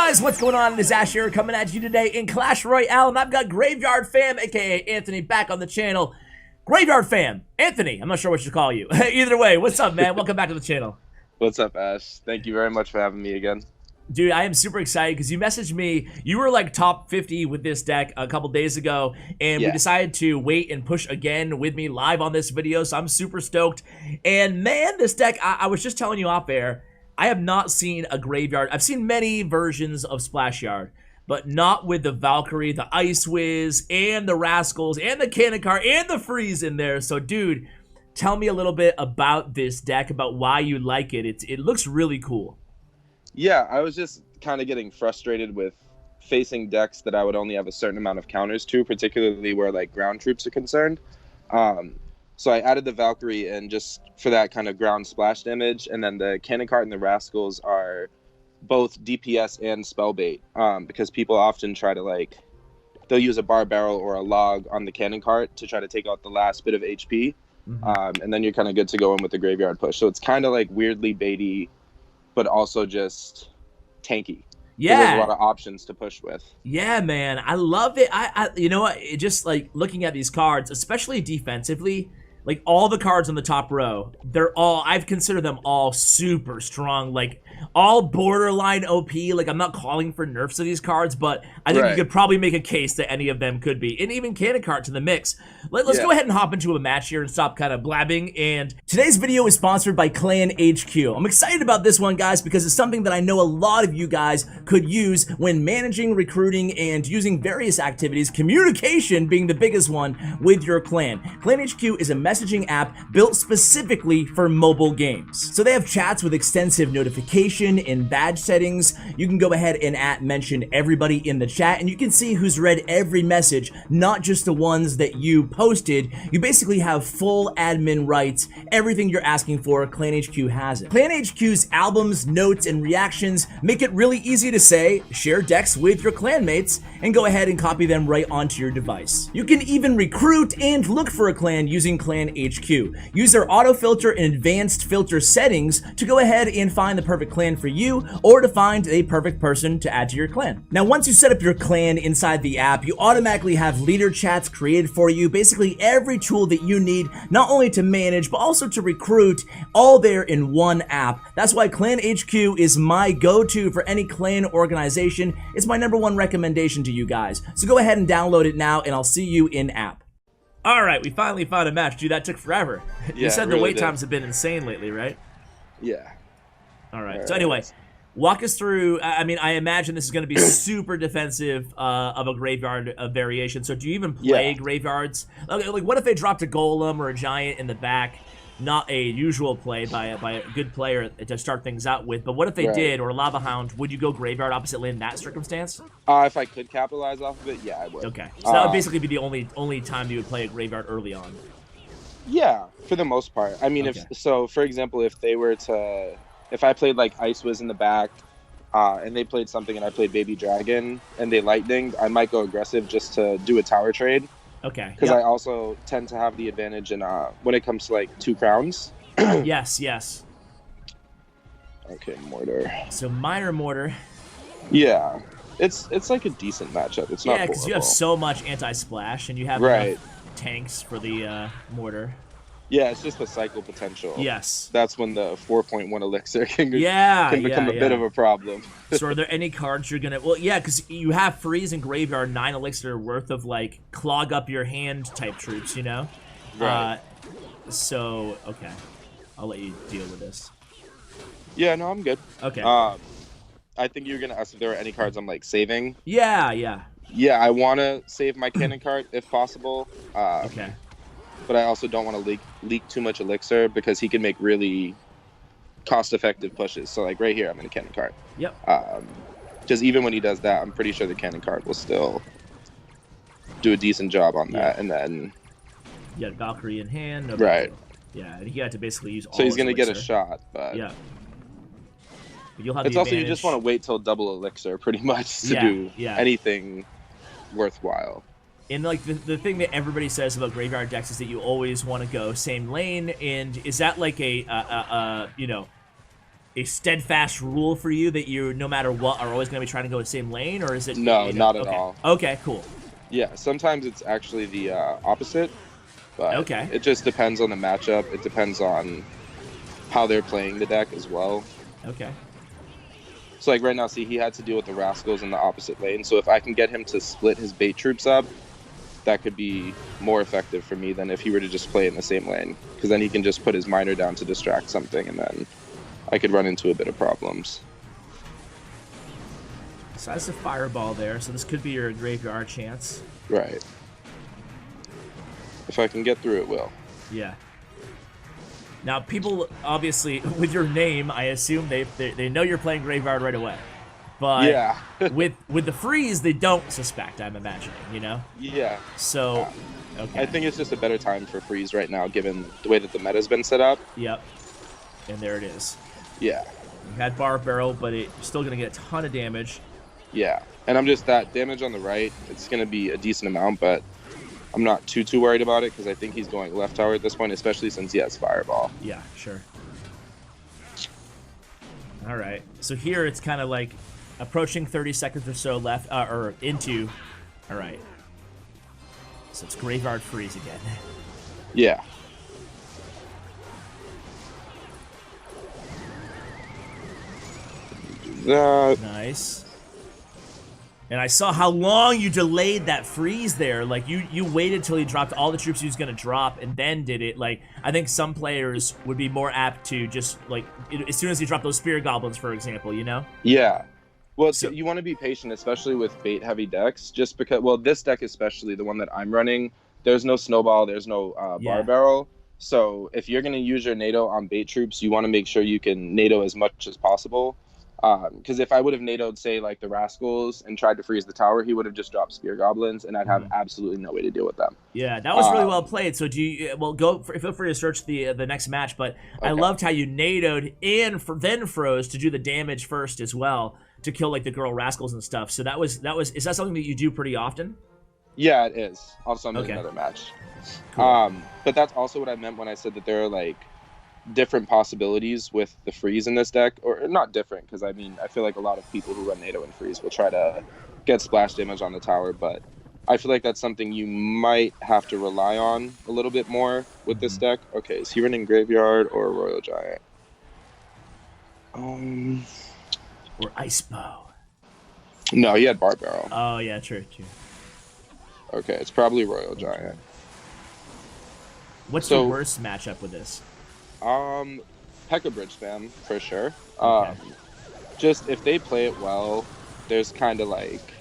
guys, what's going on? It is Ash here coming at you today in Clash Royale, and I've got Graveyard Fam, aka Anthony, back on the channel. Graveyard Fam, Anthony, I'm not sure what to call you. Either way, what's up, man? Welcome back to the channel. What's up, Ash? Thank you very much for having me again. Dude, I am super excited because you messaged me. You were like top 50 with this deck a couple days ago, and we decided to wait and push again with me live on this video, so I'm super stoked. And man, this deck, I was just telling you off air, I have not seen a graveyard. I've seen many versions of Splashyard, but not with the Valkyrie, the Ice Wiz, and the Rascals, and the Cannon Cart, and the Freeze in there. So, dude, tell me a little bit about this deck, about why you like it. It looks really cool. Yeah, I was just kind of getting frustrated with facing decks that I would only have a certain amount of counters to, particularly where like ground troops are concerned. So I added the Valkyrie in just for that kind of ground splash damage, and then the Cannon Cart and the Rascals are both DPS and spell bait, because people often try to they'll use a bar barrel or a log on the Cannon Cart to try to take out the last bit of HP, and then you're kind of good to go in with the graveyard push. So it's kind of like weirdly baity, but also just tanky. Yeah, there's a lot of options to push with. Yeah, man, I love it. You know what? It just like looking at these cards, especially defensively. Like all the cards on the top row, I've considered them all super strong, like all borderline OP. Like I'm not calling for nerfs to these cards, but I think you could probably make a case that any of them could be, and even Cannon Cart to the mix. Let's go ahead and hop into a match here and stop kind of blabbing. And today's video is sponsored by Clan HQ. I'm excited about this one, guys, because it's something that I know a lot of you guys could use when managing, recruiting, and using various activities, communication being the biggest one with your clan. Clan HQ is a messaging app built specifically for mobile games. So they have chats with extensive notification and badge settings. You can go ahead and mention everybody in the chat, and you can see who's read every message, not just the ones that you posted. You basically have full admin rights. Everything you're asking for, Clan HQ has it. Clan HQ's albums, notes, and reactions make it really easy to say, share decks with your clanmates, and go ahead and copy them right onto your device. You can even recruit and look for a clan using Clan HQ. Use their auto filter and advanced filter settings to go ahead and find the perfect clan for you, or to find a perfect person to add to your clan. Now, once you set up your clan inside the app, you automatically have leader chats created for you, basically every tool that you need, not only to manage, but also to recruit, all there in one app. That's why Clan HQ is my go-to for any clan organization. It's my #1 recommendation to you guys. So go ahead and download it now, and I'll see you in app. All right, we finally found a match. Dude, that took forever. You said the wait times have been insane lately, right? Yeah. All right. So anyway, walk us through. I mean, I imagine this is going to be super defensive of a graveyard variation. So do you even play graveyards? Like, what if they dropped a Golem or a Giant in the back? Not a usual play by a good player to start things out with, but what if they did, or Lava Hound? Would you go graveyard opposite lane in that circumstance? If I could capitalize off of it, yeah, I would. Okay, so that would basically be the only time you would play a graveyard early on. Yeah, for the most part. I mean, for example, if I played like Ice Wiz in the back, and they played something and I played Baby Dragon and they lightninged, I might go aggressive just to do a tower trade. Okay. Because I also tend to have the advantage in when it comes to like 2 crowns. Yes. Okay, mortar. So minor mortar. Yeah, it's like a decent matchup. It's not. Yeah, because you have so much anti-splash and you have enough tanks for the mortar. Yeah, it's just the cycle potential. Yes. That's when the 4.1 elixir can become a bit of a problem. So are there any cards you're gonna... Well, yeah, because you have freeze and graveyard 9 elixir worth of, like, clog up your hand type troops, you know? Right. So, okay. I'll let you deal with this. Yeah, no, I'm good. Okay. I think you're gonna ask if there are any cards I'm, like, saving. Yeah. Yeah, I want to save my Cannon Cart if possible. Okay. But I also don't want to leak too much elixir because he can make really cost-effective pushes. So like right here, I'm in a Cannon Cart. Yep. Just even when he does that, I'm pretty sure the Cannon Cart will still do a decent job on that. And then you got Valkyrie in hand. Yeah, and he had to basically use all. So he's gonna get a shot, but yeah. But you'll have it's also you just want to wait till double elixir pretty much to do anything worthwhile. And like the thing that everybody says about graveyard decks is that you always want to go same lane. And is that like a you know, a steadfast rule for you that you, no matter what, are always going to be trying to go the same lane, or is it? No, not at okay. all. Okay, cool. Yeah, sometimes it's actually the opposite, but Okay. it just depends on the matchup. It depends on how they're playing the deck as well. Okay. So like right now, see, he had to deal with the Rascals in the opposite lane. So if I can get him to split his bait troops up, that could be more effective for me than if he were to just play in the same lane. Because then he can just put his miner down to distract something, and then I could run into a bit of problems. So that's a fireball there. So this could be your graveyard chance. Right. If I can get through, it will. Yeah. Now, people, obviously, with your name, I assume they know you're playing Graveyard right away. But yeah. with the freeze, they don't suspect, I'm imagining, you know? Yeah. So, okay. I think it's just a better time for freeze right now, given the way that the meta's been set up. Yep. And there it is. Yeah. You had Bar Barrel, but it's still going to get a ton of damage. Yeah. And I'm just that damage on the right, it's going to be a decent amount, but I'm not too worried about it because I think he's going left tower at this point, especially since he has Fireball. Yeah, sure. All right. So here it's kind of like approaching 30 seconds or so left, or into. All right. So it's Graveyard Freeze again. Yeah. Nice. And I saw how long you delayed that freeze there. Like, you waited till he dropped all the troops he was going to drop and then did it. Like, I think some players would be more apt to just, like, as soon as he dropped those Spear Goblins, for example, you know? Yeah. Well, So- you want to be patient, especially with bait-heavy decks, just because, well, this deck especially, the one that I'm running, there's no Snowball, there's no Yeah. Bar Barrel. So if you're going to use your NATO on bait troops, you want to make sure you can NATO as much as possible. Because if I would have NATO'd, say, like the Rascals and tried to freeze the tower, he would have just dropped Spear Goblins, and I'd have absolutely no way to deal with them. Yeah, that was really well played. So do you? Well, feel free to search the next match. But I loved how you NATO'd and then froze to do the damage first as well to kill like the girl Rascals and stuff. So that was. Is that something that you do pretty often? Yeah, it is. Also, I'm in another match. Cool. But that's also what I meant when I said that there are like different possibilities with the freeze in this deck, or not different, because I mean I feel like a lot of people who run NATO and freeze will try to get splash damage on the tower, but I feel like that's something you might have to rely on a little bit more with this deck. Okay, is he running Graveyard or Royal Giant? Or Ice Bow. No, he had Bar Barrel. Oh yeah, true. Okay, it's probably Royal Giant. What's the worst matchup with this? Pekka Bridge spam for sure. Okay. Just if they play it well, there's kind of like,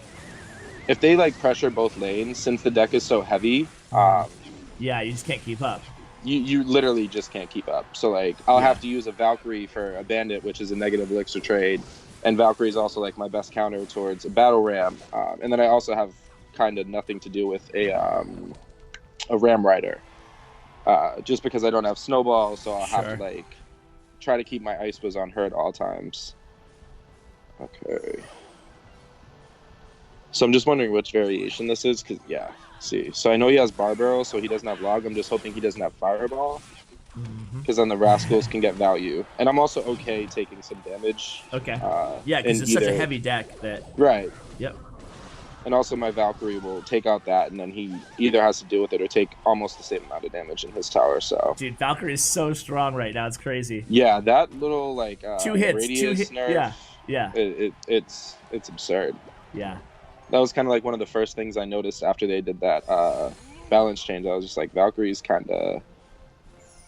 if they like pressure both lanes, since the deck is so heavy, Yeah, you just can't keep up. you literally just can't keep up. So like I'll have to use a Valkyrie for a Bandit, which is a negative elixir trade, and Valkyrie is also like my best counter towards a Battle Ram, and then I also have kind of nothing to do with a Ram Rider. Just because I don't have Snowball, so I'll have to like try to keep my Ice Bows on her at all times. Okay. So I'm just wondering which variation this is, because see. So I know he has Bar Barrel, so he doesn't have Log. I'm just hoping he doesn't have Fireball, because then the Rascals can get value. And I'm also okay taking some damage. Okay. Yeah, because it's such a heavy deck that. Right. Yep. And also my Valkyrie will take out that, and then he either has to deal with it or take almost the same amount of damage in his tower. So dude, Valkyrie is so strong right now. It's crazy. Yeah, that little like 2 hits, radius nerf, yeah. It's absurd. Yeah. That was kind of like one of the first things I noticed after they did that balance change. I was just like, Valkyrie's kind of,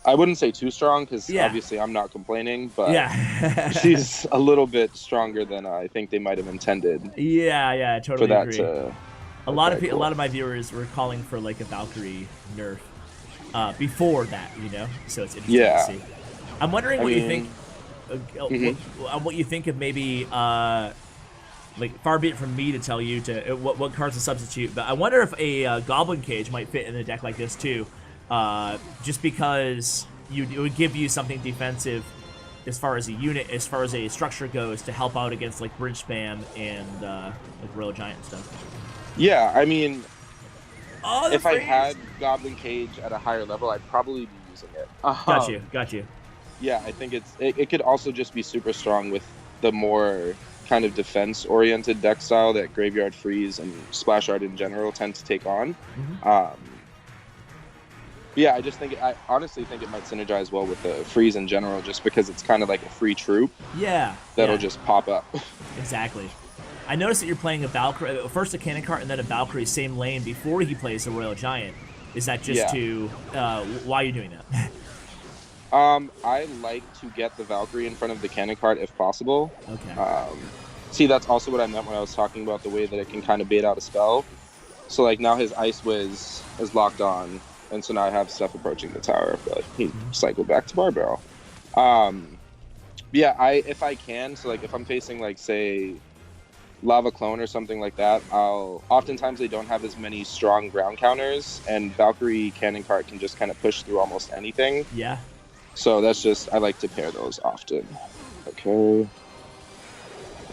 I wouldn't say too strong, because obviously I'm not complaining, but she's a little bit stronger than I think they might have intended. Yeah, I totally for that agree. A lot of my viewers were calling for like a Valkyrie nerf before that, you know. So it's interesting to see. I'm wondering what you think. What you think of maybe like, far be it from me to tell you to what cards to substitute, but I wonder if a Goblin Cage might fit in a deck like this too. Just because it would give you something defensive as far as a unit, as far as a structure goes, to help out against like bridge spam and like Royal Giant and stuff. Yeah, I mean, if I freeze. had Goblin Cage at a higher level, I'd probably be using it. Got you. Yeah, I think it could also just be super strong with the more kind of defense-oriented deck style that Graveyard Freeze and Splashyard in general tend to take on. Yeah, I honestly think it might synergize well with the Freeze in general, just because it's kind of like a free troop. Yeah. That'll just pop up. Exactly. I noticed that you're playing a Valkyrie, first a Cannon Cart and then a Valkyrie, same lane before he plays the Royal Giant. Is that just to, why are you doing that? I like to get the Valkyrie in front of the Cannon Cart if possible. Okay. See, that's also what I meant when I was talking about the way that it can kind of bait out a spell. So, like, now his Ice Wiz is locked on, and so now I have stuff approaching the tower, but he cycled back to Bar Barrel. Yeah, if I can, so, like, if I'm facing, like, say, Lava Clone or something like that, oftentimes they don't have as many strong ground counters, and Valkyrie Cannon Cart can just kind of push through almost anything. Yeah. So that's just, I like to pair those often. Okay.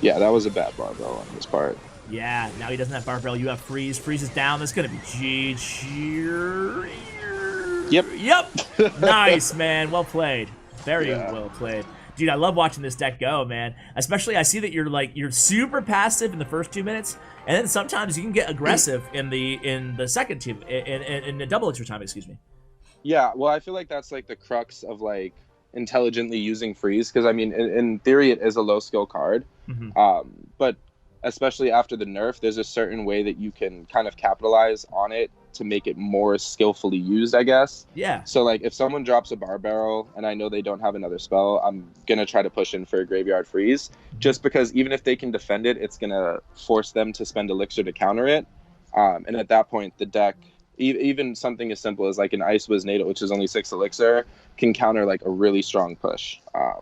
Yeah, that was a bad barbell on his part. Yeah, now he doesn't have barbell. You have freeze. Freeze is down. That's going to be GG. Yep. Nice, man. Well played. Very well played. Dude, I love watching this deck go, man. Especially, I see that you're super passive in the first 2 minutes, and then sometimes you can get aggressive in the second two, in the double extra time, excuse me. Yeah, well, I feel like that's like the crux of like intelligently using freeze, because I mean, in theory, it is a low skill card, but especially after the nerf, there's a certain way that you can kind of capitalize on it to make it more skillfully used, I guess. Yeah. So like if someone drops a Bar Barrel and I know they don't have another spell, I'm gonna try to push in for a Graveyard Freeze, just because even if they can defend it, it's gonna force them to spend Elixir to counter it, and at that point the deck, even something as simple as like an Ice Wiz NATO, which is only 6 Elixir, can counter like a really strong push.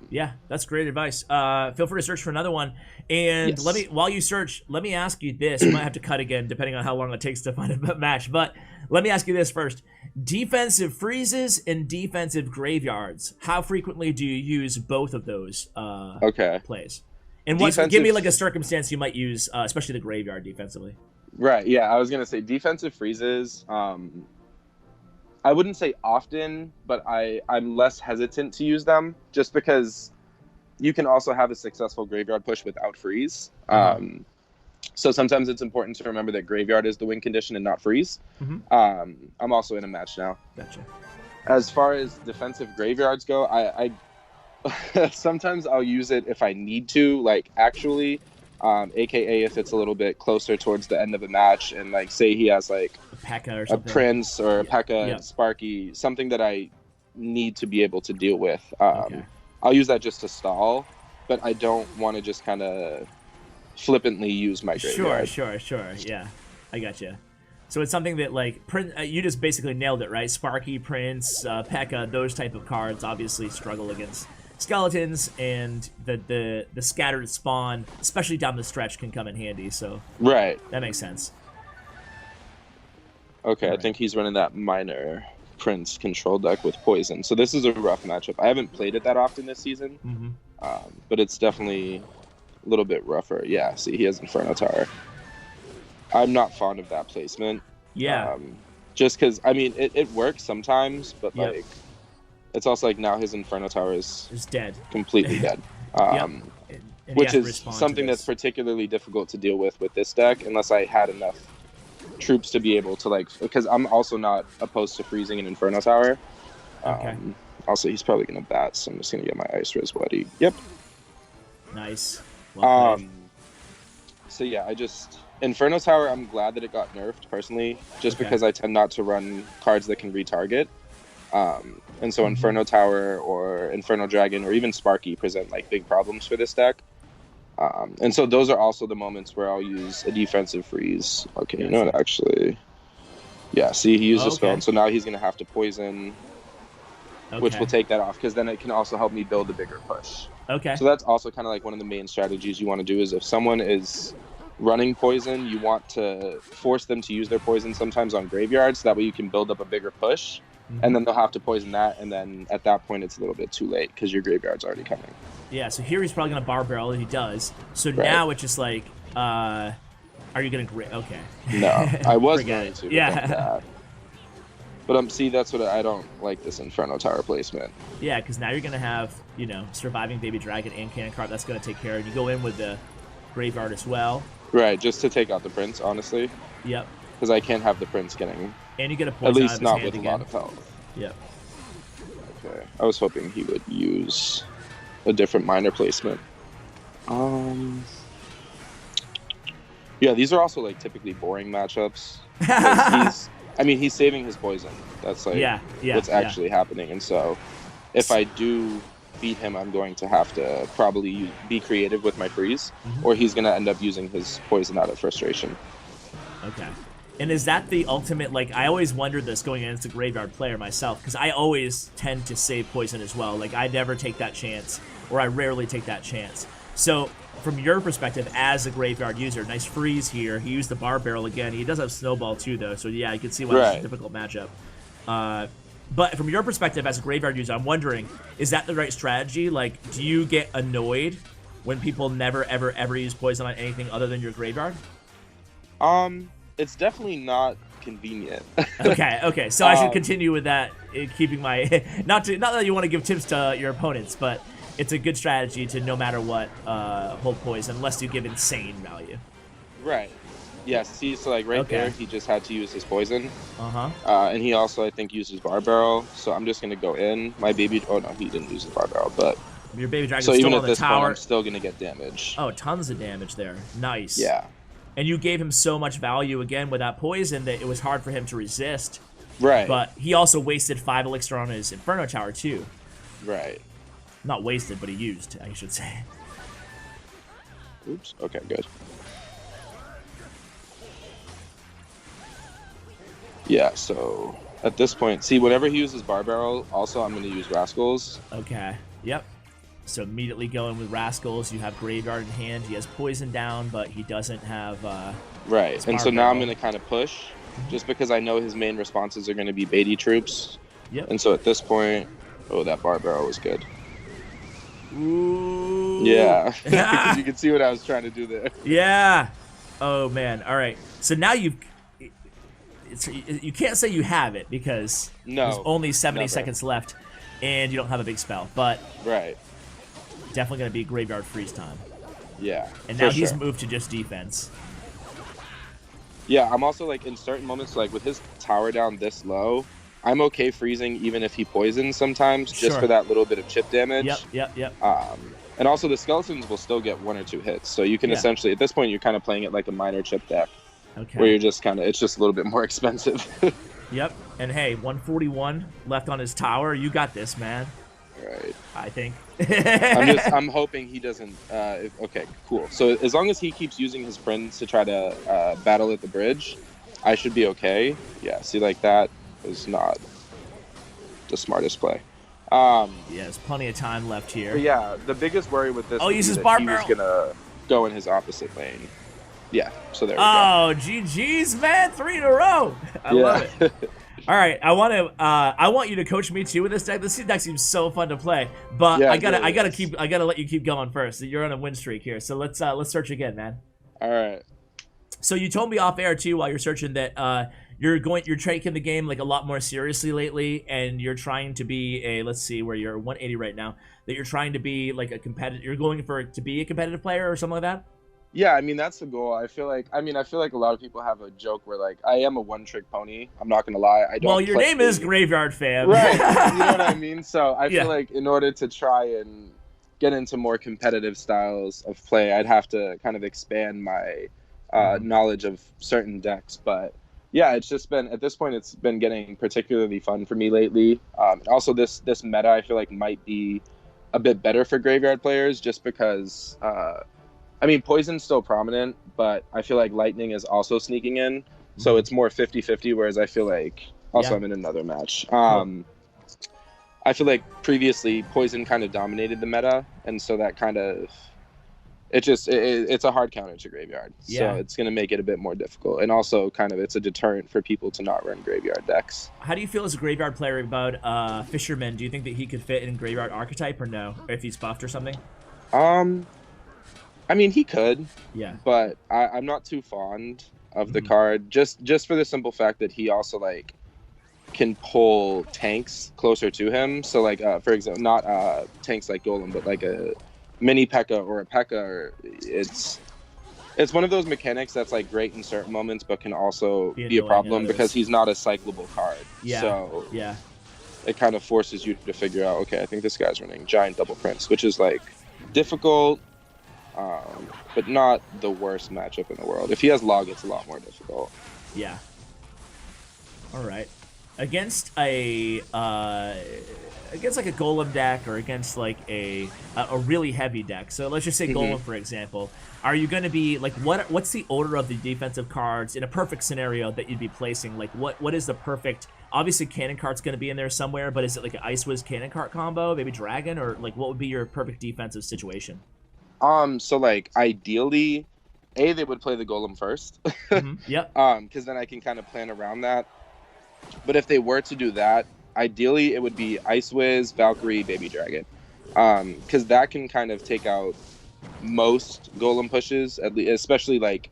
Yeah, that's great advice. Feel free to search for another one. And while you search, let me ask you this. You might have to cut again depending on how long it takes to find a match. But let me ask you this first. Defensive freezes and defensive graveyards. How frequently do you use both of those plays? And give me like a circumstance you might use, especially the graveyard defensively. Right, yeah, I was going to say defensive freezes, I wouldn't say often, but I'm less hesitant to use them, just because you can also have a successful graveyard push without freeze. So sometimes it's important to remember that graveyard is the win condition and not freeze. I'm also in a match now. Gotcha. As far as defensive graveyards go, I sometimes I'll use it if I need to, like actually, aka if it's a little bit closer towards the end of a match, and like say he has like a P.E.K.K.A. or something. A Prince or a P.E.K.K.A. Sparky, something that I need to be able to deal with. I'll use that just to stall, but I don't want to just kind of flippantly use my graveyard. Sure. Yeah, I gotcha. So it's something that like you just basically nailed it, right? Sparky, Prince, P.E.K.K.A., those type of cards obviously struggle against skeletons, and the scattered spawn, especially down the stretch, can come in handy. So that makes sense. Okay, I think he's running that minor Prince control deck with poison. So this is a rough matchup. I haven't played it that often this season, but it's definitely a little bit rougher. Yeah, see, he has Inferno Tower. I'm not fond of that placement. Yeah. Just because, I mean, it works sometimes, but like, it's also like now his Inferno Tower is dead. Completely dead. And which is something that's particularly difficult to deal with this deck, unless I had enough troops to be able to like, because I'm also not opposed to freezing an Inferno Tower. Also, he's probably gonna bat, so I'm just gonna get my Ice Riz Bloody. Yep. Nice. Well played. So yeah, Inferno Tower, I'm glad that it got nerfed personally, just because I tend not to run cards that can retarget. And so Inferno Tower or Inferno Dragon or even Sparky present like big problems for this deck. And so those are also the moments where I'll use a defensive freeze. Okay, you know what, actually. Yeah, see, he used a spell, and so now he's going to have to poison, which will take that off, because then it can also help me build a bigger push. So that's also kind of like one of the main strategies you want to do, is if someone is running poison, you want to force them to use their poison sometimes on graveyards, so that way you can build up a bigger push. And then they'll have to poison that, and then at that point it's a little bit too late because your graveyard's already coming. Yeah, so here he's probably going to Bar Barrel, and he does. So now it's just like, are you going to... Okay. No, I was going to. Yeah. But see, that's what I don't like, this Inferno Tower placement. Yeah, because now you're going to have, you know, Surviving Baby Dragon and Cannon Cart. That's going to take care of. You go in with the Graveyard as well. Right, just to take out the Prince, honestly. Yep. Because I can't have the Prince getting... And you get a poison at least out of his not hand with again. a lot of health. Yep. Okay. I was hoping he would use a different minor placement. Yeah, these are also like typically boring matchups. He's saving his poison. That's like what's actually happening. And so if I do beat him, I'm going to have to probably be creative with my freeze, or he's going to end up using his poison out of frustration. Okay. And is that the ultimate, like, I always wondered this going against a Graveyard player myself, because I always tend to save poison as well. Like, I never take that chance, or I rarely take that chance. So, from your perspective as a Graveyard user, nice freeze here. He used the Bar Barrel again. He does have Snowball too, though, so yeah, you can see why it's a difficult matchup. But from your perspective as a Graveyard user, I'm wondering, is that the right strategy? Like, do you get annoyed when people never, ever, ever use poison on anything other than your Graveyard? It's definitely not convenient. Okay. So I should continue with that, keeping my not that you want to give tips to your opponents, but it's a good strategy to no matter what hold poison unless you give insane value. Right. Yeah. See, so like there, he just had to use his poison. And he also, I think, used his Bar Barrel. So I'm just gonna go in. My baby. Oh no, he didn't use his Bar Barrel, but your Baby Dragon's so still even on at the this tower. point, I'm still gonna get damage. Oh, tons of damage there. Nice. Yeah. And you gave him so much value again with that poison that it was hard for him to resist. Right. But he also wasted 5 elixir on his Inferno Tower too. Right. Not wasted, but he used, I should say. Oops. Okay, good. Yeah, so at this point, see, whenever he uses Bar Barrel, also I'm going to use Rascals. Okay. Yep. So immediately going with Rascals, you have Graveyard in hand. He has poison down, but he doesn't have right. And so now I'm going to kind of push, just because I know his main responses are going to be Beatty troops. Yep. And so at this point, oh, that Bar Barrel was good. Ooh. Yeah. Because you can see what I was trying to do there. Yeah. Oh, man. All right. So now you can't say you have it because there's only 70 seconds left and you don't have a big spell. But right. Definitely going to be Graveyard freeze time. Yeah. And now he's moved to just defense. Yeah, I'm also like in certain moments, like with his tower down this low, I'm okay freezing even if he poisons sometimes, just for that little bit of chip damage. Yep. And also the skeletons will still get 1 or 2 hits, so you can essentially at this point you're kind of playing it like a minor chip deck, where you're just kind of it's just a little bit more expensive. Yep. And hey, 141 left on his tower. You got this, man. Right. I think. I'm hoping he doesn't. Okay, cool. So as long as he keeps using his Prince to try to battle at the bridge, I should be okay. Yeah. See, like that is not the smartest play. Yeah, there's plenty of time left here. But yeah, the biggest worry with this. He uses Bar Barrel. He was gonna go in his opposite lane. Yeah. So there we go. Oh, GG's, man! 3 in a row. I love it. All right, I want you to coach me too with this deck. This deck seems so fun to play, but I gotta let you keep going first. You're on a win streak here, so let's search again, man. All right. So you told me off air too while you're searching that you're taking the game like a lot more seriously lately, and you're trying to be let's see where you're 180 right now. That you're trying to be like a competitive. You're going to be a competitive player or something like that. Yeah, I mean that's the goal. I feel like a lot of people have a joke where like I am a one-trick pony. I'm not gonna lie. I don't. Well, your name is Graveyard Fam, right? You know what I mean. So I feel like in order to try and get into more competitive styles of play, I'd have to kind of expand my knowledge of certain decks. But yeah, it's just been at this point, it's been getting particularly fun for me lately. Also, this meta I feel like might be a bit better for Graveyard players, just because. I mean, Poison's still prominent, but I feel like Lightning is also sneaking in. So it's more 50-50, whereas I feel like... Also, I'm in another match. I feel like previously Poison kind of dominated the meta, and so that kind of... It's a hard counter to Graveyard. So it's going to make it a bit more difficult. And also, kind of, it's a deterrent for people to not run Graveyard decks. How do you feel as a Graveyard player about Fisherman? Do you think that he could fit in Graveyard archetype or no? Or if he's buffed or something? I mean, he could, but I'm not too fond of the card, just for the simple fact that he also, like, can pull tanks closer to him. So like for example, not tanks like Golem, but like a mini P.E.K.K.A. or a P.E.K.K.A. Or it's one of those mechanics that's like great in certain moments, but can also be a problem because he's not a cyclable card. Yeah. So yeah. It kind of forces you to figure out, okay, I think this guy's running giant double prints, which is like difficult, but not the worst matchup in the world. If he has log, it's a lot more difficult. Yeah. All right. Against a against like a Golem deck, or against like a really heavy deck. So let's just say Golem, for example. Are you going to be like, what's the order of the defensive cards in a perfect scenario that you'd be placing? Like what is the perfect? Obviously, Cannon Cart's going to be in there somewhere, but is it like an Ice Wiz Cannon Cart combo, maybe Dragon, or like what would be your perfect defensive situation? So like ideally, they would play the Golem first. Yep. Because then I can kind of plan around that. But if they were to do that, ideally it would be Ice Wiz, Valkyrie, Baby Dragon, because that can kind of take out most Golem pushes, at least, especially like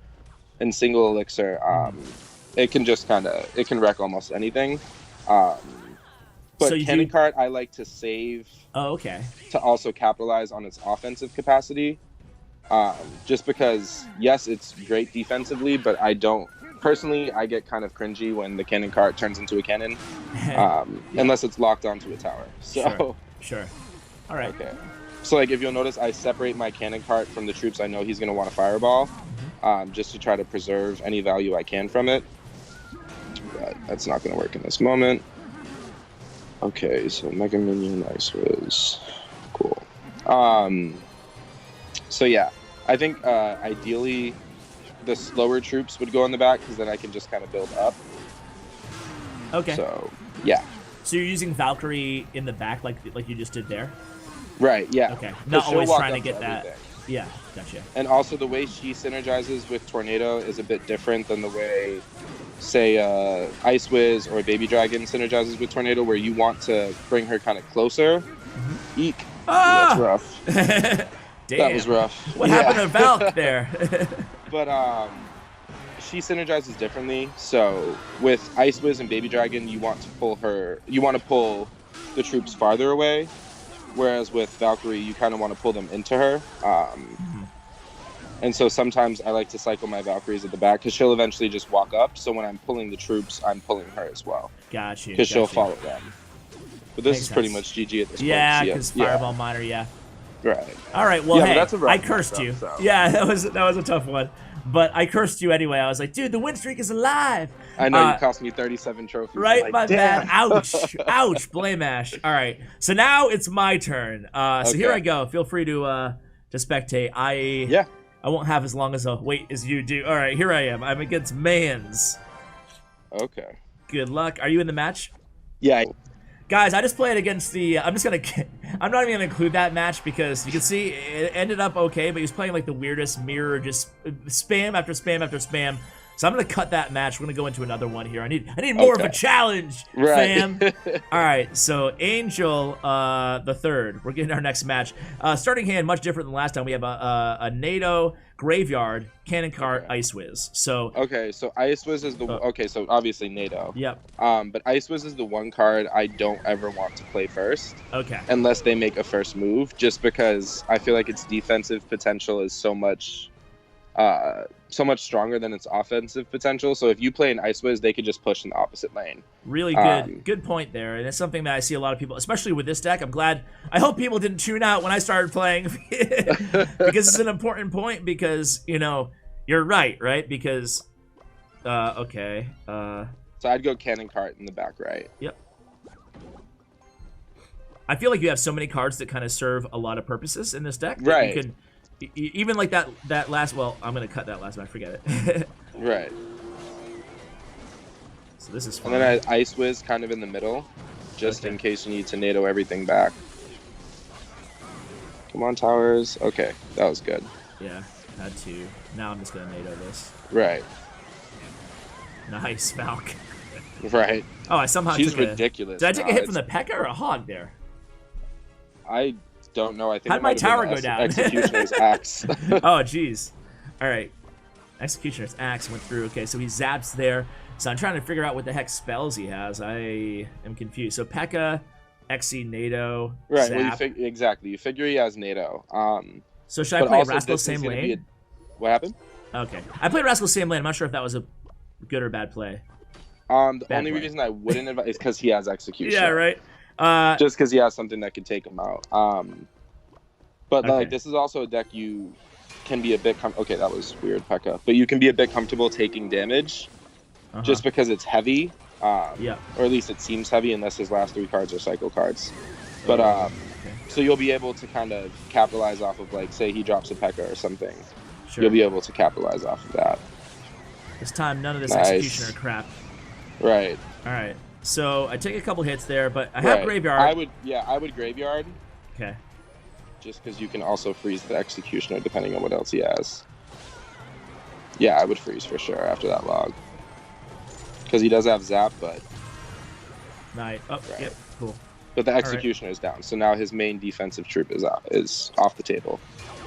in single elixir. It can just it can wreck almost anything. But so Cannon Cart, I like to save. Oh, okay. To also capitalize on its offensive capacity, just because yes, it's great defensively, but I don't. Personally, I get kind of cringy when the Cannon Cart turns into a cannon, unless it's locked onto a tower. So sure. All right. Okay. So like, if you'll notice, I separate my Cannon Cart from the troops I know he's going to want to fireball, just to try to preserve any value I can from it. But that's not going to work in this moment. Okay, so Mega Minion, Ice Wiz, cool. So yeah, I think ideally the slower troops would go in the back, because then I can just kind of build up. Okay. So yeah. So you're using Valkyrie in the back, like you just did there. Right. Yeah. Okay. Not always trying to get that. Everything. Yeah. Gotcha. And also the way she synergizes with Tornado is a bit different than the way, say, Ice Wiz or Baby Dragon synergizes with Tornado, where you want to bring her kind of closer. Eek. Ah! That's rough. Damn. That was rough. What happened to Valk there? But she synergizes differently. So with Ice Wiz and Baby Dragon, you want to pull the troops farther away, whereas with Valkyrie, you kind of want to pull them into her. And so sometimes I like to cycle my Valkyries at the back, because she'll eventually just walk up. So when I'm pulling the troops, I'm pulling her as well. Gotcha. Because she'll follow them. But this is pretty much GG at this point. Yeah, because Fireball Miner, yeah. Right. All right. Well, hey, I cursed you. So. Yeah, that was a tough one, but I cursed you anyway. I was like, dude, the win streak is alive. I know you cost me 37 trophies. Right, like, my damn. bad. Ouch, ouch. Blame Ash. All right. So now it's my turn. So here I go. Feel free to spectate. I won't have as long as a wait as you do. All right, here I am. I'm against Mans. Okay. Good luck. Are you in the match? Yeah. Guys, I just played against the. I'm not even gonna include that match, because you can see it ended up okay, but he was playing like the weirdest mirror, just spam after spam after spam. So I'm gonna cut that match. We're gonna go into another one here. I need more of a challenge, fam. All right, so Angel the third. We're getting our next match. Starting hand much different than last time. We have a NATO Graveyard, Cannon Cart, Ice Wiz. So so Ice Wiz is the so obviously NATO. Yep. But Ice Wiz is the one card I don't ever want to play first. Okay. Unless they make a first move, just because I feel like its defensive potential is so much stronger than its offensive potential. So if you play an Ice Wiz, they could just push in the opposite lane. Really good good point there. And it's something that I see a lot of people, especially with this deck. I hope people didn't tune out when I started playing, because it's an important point, because, you know, you're right? Because, okay. So I'd go Cannon Cart in the back right. Yep. I feel like you have so many cards that kind of serve a lot of purposes in this deck. Right. You can, even like that last, well, I'm going to cut that last match, forget it. Right. So this is fun. And then I Ice Wiz kind of in the middle, just in case you need to NATO everything back. Come on, towers. Okay, that was good. Yeah, had to. Now I'm just going to NATO this. Right. Nice, Valk. Right. Oh, I somehow She's took ridiculous. Did I take a hit from the P.E.K.K.A. or a hog there? I don't know. I think how'd my tower go down? Executioner's axe. Oh, jeez. All right. Executioner's Axe went through. Okay, so he zaps there. So I'm trying to figure out what the heck spells he has. I am confused. So P.E.K.K.A, Xe, NATO, Right. Zap. Well, exactly. You figure he has NATO. So should I play Rascal same lane? What happened? Okay. I played Rascal same lane. I'm not sure if that was a good or bad play. The only reason I wouldn't advise is because he has Execution. Yeah, right. Just because he has something that could take him out. But Okay. like this is also a deck you can be a bit okay, that was weird, P.E.K.K.A. But you can be a bit comfortable taking damage just because it's heavy. Yeah. Or at least it seems heavy unless his last 3 cards are cycle cards. But okay. so you'll be able to kind of capitalize off of, like, say he drops a P.E.K.K.A. or something. Sure. You'll be able to capitalize off of that. This time, none of this Nice. Executioner crap. Right. All right. So I take a couple hits there, but I have Graveyard. I would Graveyard. Okay. Just because you can also freeze the Executioner depending on what else he has. Yeah, I would freeze for sure after that log. Because he does have Zap, but... Nice. Oh, yep. Cool. But the Executioner is down, so now his main defensive troop is off the table.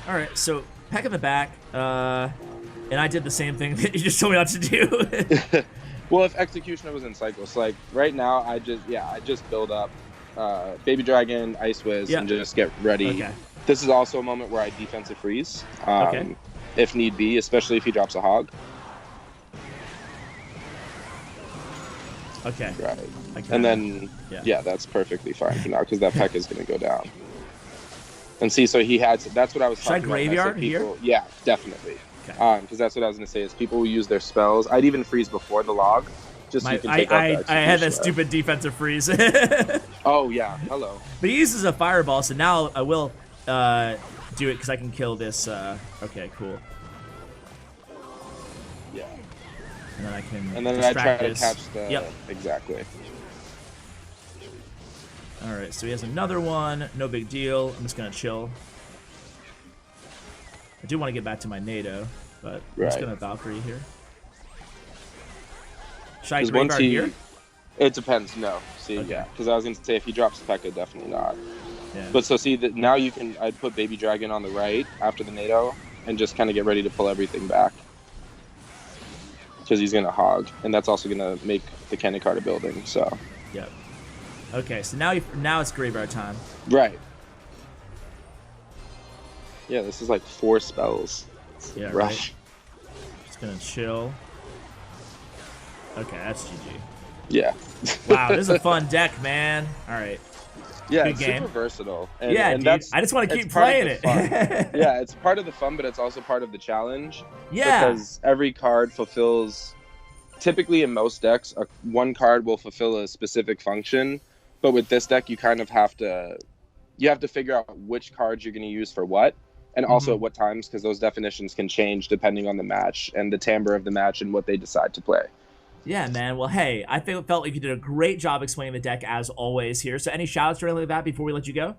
All right, so Peck in the back, and I did the same thing that you just told me not to do. Well, if Executioner was in cycles, like right now, I just build up Baby Dragon, Ice Wiz, and just get ready. Okay. This is also a moment where I defensive freeze, if need be, especially if he drops a Hog. Okay. Right. And then, yeah, that's perfectly fine for now because that Peck is going to go down. And see, so he had. That's what I was talking about. Should I Graveyard here? Yeah, definitely. Okay. Because that's what I was going to say is people will use their spells. I'd even freeze before the log. Just so you can take out the I had that stupid defensive freeze. Oh, yeah. Hello. But he uses a fireball, so now I will do it because I can kill this. Okay, cool. Yeah. And then I can. And then I try to catch the. Yep. Exactly. All right, so he has another one. No big deal. I'm just gonna chill. I do want to get back to my NATO, but I'm just gonna Valkyrie here. Should I Graveyard here? It depends. No. See, Okay. yeah, because I was gonna say if he drops P.E.K.K.A, definitely not. Yeah. But so see that now you can. I'd put Baby Dragon on the right after the NATO and just kind of get ready to pull everything back because he's gonna Hog, and that's also gonna make the cannon card a building. So. Yep. Okay, so now it's Graveyard time. Right. Yeah, this is like 4 spells. Yeah, Rush. Right. Just gonna chill. Okay, that's GG. Yeah. Wow, this is a fun deck, man. All right. Yeah, Good it's game. super versatile. And, yeah, and dude. I just want to keep playing it. Yeah, it's part of the fun, but it's also part of the challenge. Yeah. Because every card fulfills. Typically, in most decks, one card will fulfill a specific function. But with this deck, you kind of have to figure out which cards you're going to use for what, and also at what times, because those definitions can change depending on the match and the timbre of the match and what they decide to play. Yeah, man. Well, hey, I felt like you did a great job explaining the deck as always here. So any shout-outs or anything like that before we let you go?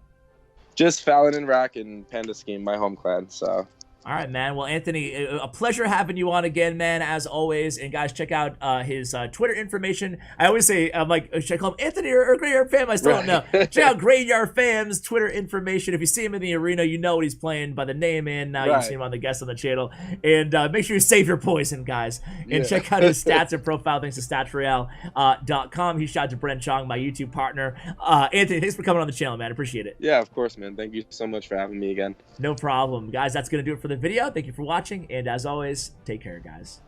Just Fallon and Rack and Panda Scheme, my home clan, so... All right, man. Well, Anthony, a pleasure having you on again, man, as always. And guys, check out his Twitter information. I always say, I'm like, should I call him Anthony or Graveyard Fam? I still don't know. Check out Graveyard Fam's Twitter information. If you see him in the arena, you know what he's playing by the name in. Now you see him on the guest on the channel. And make sure you save your poison, guys. And check out his stats and profile thanks to statsroyale.com. He shot to Bren Chong, my YouTube partner. Anthony, thanks for coming on the channel, man. Appreciate it. Yeah, of course, man. Thank you so much for having me again. No problem. Guys, that's going to do it for the video. Thank you for watching. And as always, take care, guys.